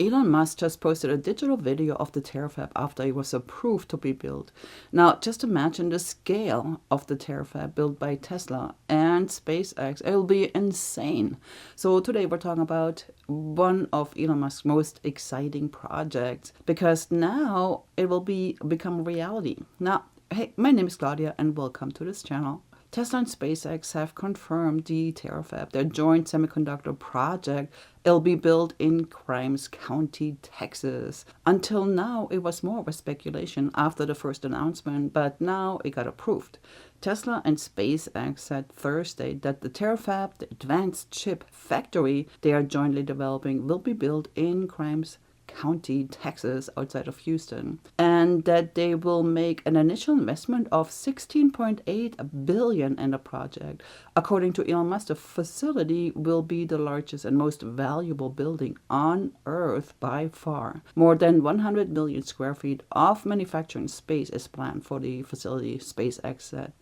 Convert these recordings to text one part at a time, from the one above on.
Elon Musk just posted a digital video of the Terafab after it was approved to be built. Now, just imagine the scale of the Terafab built by Tesla and SpaceX. It will be insane. So today we're talking about one of Elon Musk's most exciting projects, because now it will become a reality. Now, hey, my name is Claudia and welcome to this channel. Tesla and SpaceX have confirmed the Terafab, their joint semiconductor project. It'll be built in Grimes County, Texas. Until now, it was more of a speculation after the first announcement, but now it got approved. Tesla and SpaceX said Thursday that the Terafab, the advanced chip factory they are jointly developing, will be built in Grimes County, Texas, outside of Houston, and that they will make an initial investment of $16.8 billion in the project. According to Elon Musk, the facility will be the largest and most valuable building on Earth by far. More than 100 million square feet of manufacturing space is planned for the facility, SpaceX said.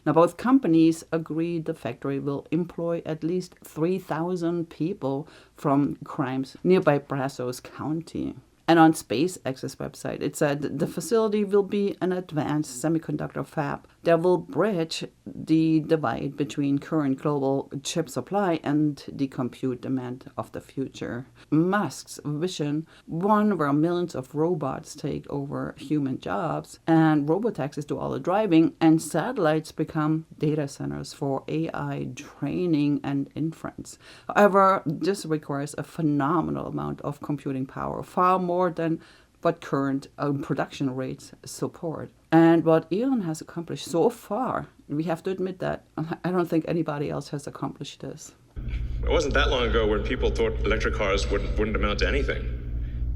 Now, both companies agreed the factory will employ at least 3,000 people from Grimes, nearby Brazos County. And on SpaceX's website, it said the facility will be an advanced semiconductor fab that will bridge the divide between current global chip supply and the compute demand of the future. Musk's vision, one where millions of robots take over human jobs and robotaxis do all the driving and satellites become data centers for AI training and inference. However, this requires a phenomenal amount of computing power, far more than what current production rates support. And what Elon has accomplished so far, we have to admit that I don't think anybody else has accomplished this. It wasn't that long ago when people thought electric cars wouldn't amount to anything.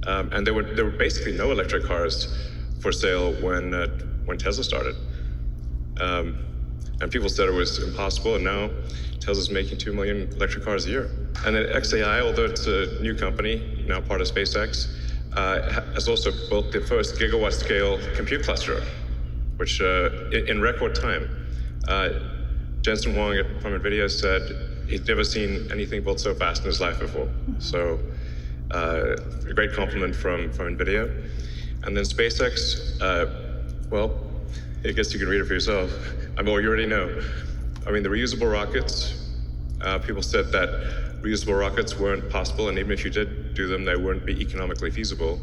And there were basically no electric cars for sale when Tesla started. And people said it was impossible, and now Tesla's making 2 million electric cars a year. And then XAI, although it's a new company, now part of SpaceX, has also built the first gigawatt scale compute cluster, which in record time. Jensen Huang from NVIDIA said he'd never seen anything built so fast in his life before. So a great compliment from NVIDIA. And then SpaceX, well, I guess you can read it for yourself. You already know. I mean, the reusable rockets, people said that reusable rockets weren't possible, and even if you did do them, they wouldn't be economically feasible.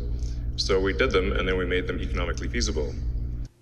So we did them, and then we made them economically feasible.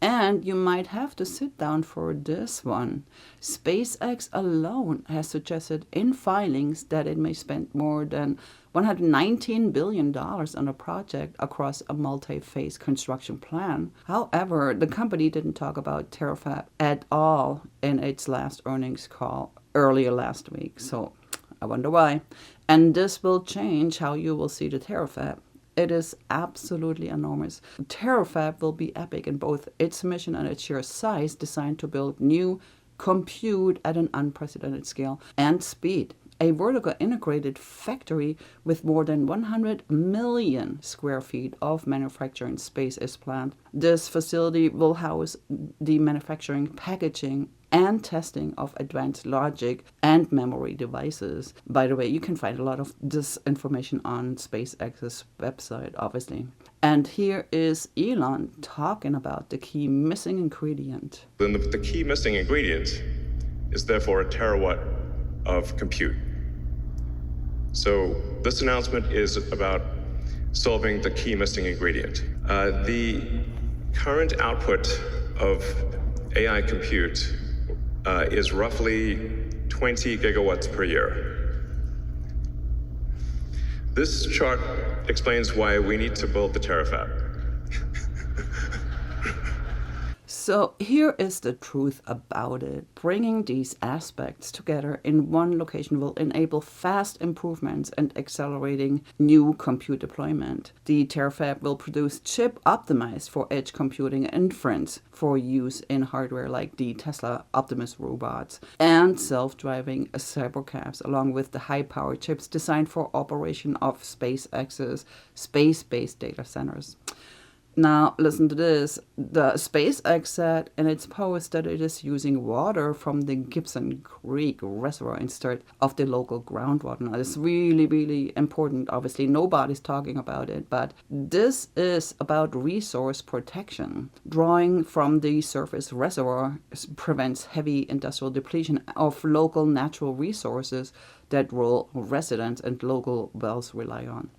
And you might have to sit down for this one. SpaceX alone has suggested in filings that it may spend more than $119 billion on a project across a multi-phase construction plan. However, the company didn't talk about Terafab at all in its last earnings call earlier last week. So I wonder why. And this will change how you will see the Terafab. It is absolutely enormous. Terafab will be epic in both its mission and its sheer size, designed to build new compute at an unprecedented scale and speed. A vertical integrated factory with more than 100 million square feet of manufacturing space is planned. This facility will house the manufacturing, packaging, and testing of advanced logic and memory devices. By the way, you can find a lot of this information on SpaceX's website, obviously. And here is Elon talking about the key missing ingredient. Then the key missing ingredient is therefore a terawatt of compute. So this announcement is about solving the key missing ingredient. The current output of AI compute is roughly 20 gigawatts per year. This chart explains why we need to build the Terafab. So here is the truth about it. Bringing these aspects together in one location will enable fast improvements and accelerating new compute deployment. The Terafab will produce chip optimized for edge computing and inference for use in hardware like the Tesla Optimus robots and self-driving cybercabs, along with the high-power chips designed for operation of SpaceX's space-based data centers. Now, listen to this. The SpaceX said in its post that it is using water from the Gibson Creek Reservoir instead of the local groundwater. Now, it's really, really important. Obviously, nobody's talking about it, but this is about resource protection. Drawing from the surface reservoir prevents heavy industrial depletion of local natural resources that rural residents and local wells rely on.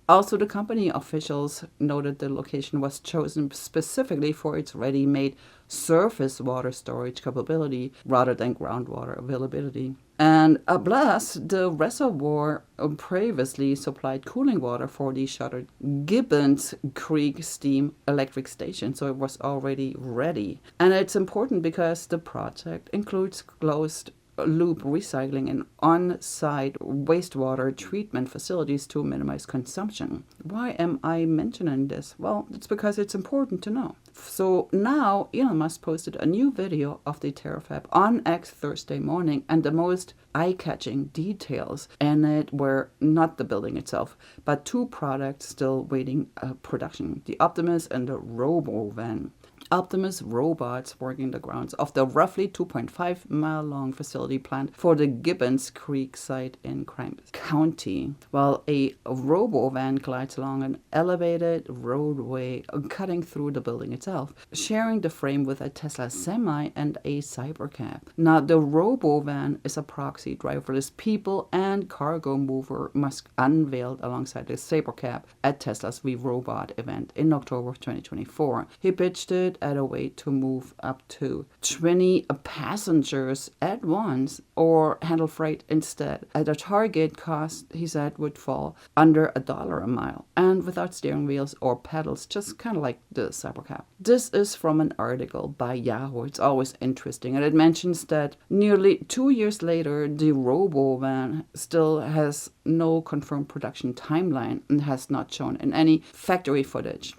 Also, the company officials noted the location was chosen specifically for its ready-made surface water storage capability rather than groundwater availability. And plus, the reservoir previously supplied cooling water for the shuttered Gibbons Creek Steam Electric Station, so it was already ready. And it's important because the project includes closed loop recycling and on-site wastewater treatment facilities to minimize consumption. Why am I mentioning this? Well, it's because it's important to know. So now Elon Musk posted a new video of the Terafab on X Thursday morning, and the most eye-catching details in it were not the building itself, but two products still waiting production, the Optimus and the Robo-Van. Optimus robots working the grounds of the roughly 2.5-mile-long facility planned for the Gibbons Creek site in Grimes County, while a robo-van glides along an elevated roadway cutting through the building itself, sharing the frame with a Tesla Semi and a Cybercab. Now, the robo-van is a proxy driverless people and cargo mover Musk unveiled alongside the Cybercab at Tesla's We Robot event in October 2024. He pitched it at a weight to move up to 20 passengers at once or handle freight instead. At a target cost, he said, would fall under $1 a mile and without steering wheels or pedals, just kind of like the Cybercab. This is from an article by Yahoo. It's always interesting, and it mentions that nearly 2 years later, the Robo-Van still has no confirmed production timeline and has not shown in any factory footage,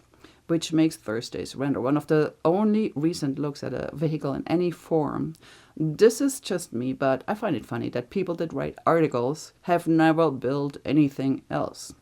which makes Thursday's render one of the only recent looks at a vehicle in any form. This is just me, but I find it funny that people that write articles have never built anything else.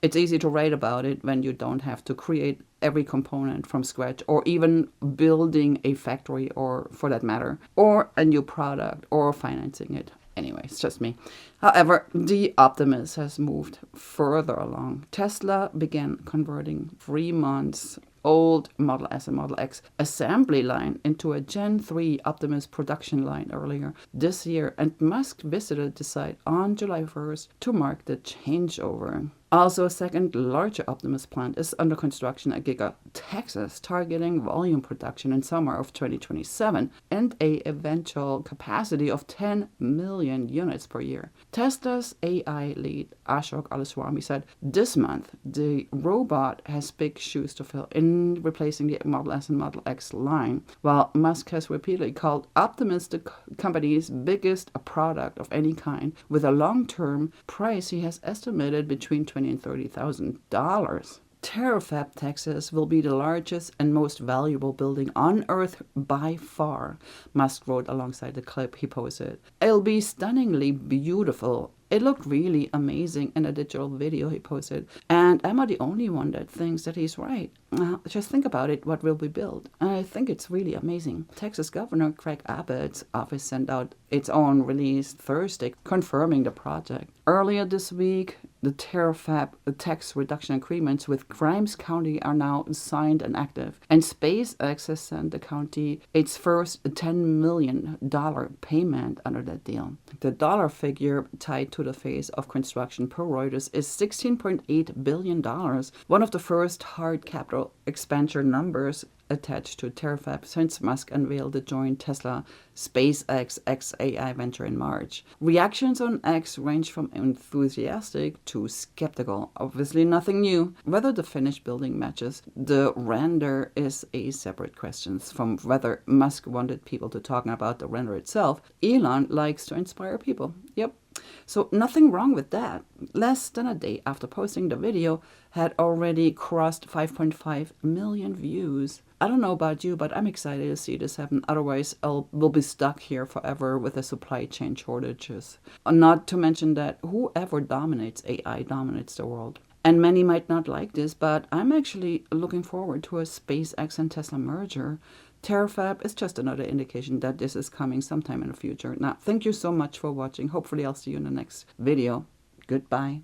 It's easy to write about it when you don't have to create every component from scratch, or even building a factory, or for that matter, or a new product, or financing it. Anyway, it's just me. However, the Optimus has moved further along. Tesla began converting 3 months old Model S and Model X assembly line into a Gen 3 Optimus production line earlier this year, and Musk visited the site on July 1st to mark the changeover. Also, a second larger Optimus plant is under construction at Giga, Texas, targeting volume production in summer of 2027 and a eventual capacity of 10 million units per year. Tesla's AI lead, Ashok Alaswamy, said this month the robot has big shoes to fill in replacing the Model S and Model X line, while Musk has repeatedly called Optimus the company's biggest product of any kind, with a long-term price he has estimated between $20,000 and $30,000. Terafab Texas will be the largest and most valuable building on Earth by far, Musk wrote alongside the clip he posted. It'll be stunningly beautiful. It looked really amazing in a digital video he posted, and am I the only one that thinks that he's right? Just think about it, what will be built. I think it's really amazing. Texas Governor Greg Abbott's office sent out its own release Thursday confirming the project. Earlier this week, the Terafab tax reduction agreements with Grimes County are now signed and active, and SpaceX has sent the county its first $10 million payment under that deal. The dollar figure tied to the phase of construction per Reuters is $16.8 billion, one of the first hard capital expenditure numbers attached to Terafab since Musk unveiled the joint Tesla SpaceX XAI venture in March. Reactions on X range from enthusiastic to skeptical. Obviously nothing new. Whether the finished building matches the render is a separate question from whether Musk wanted people to talk about the render itself. Elon likes to inspire people. Yep. So nothing wrong with that. Less than a day after posting the video, had already crossed 5.5 million views. I don't know about you, but I'm excited to see this happen. Otherwise, we'll be stuck here forever with the supply chain shortages. Not to mention that whoever dominates AI dominates the world. And many might not like this, but I'm actually looking forward to a SpaceX and Tesla merger. Terafab is just another indication that this is coming sometime in the future. Now, thank you so much for watching. Hopefully I'll see you in the next video. Goodbye.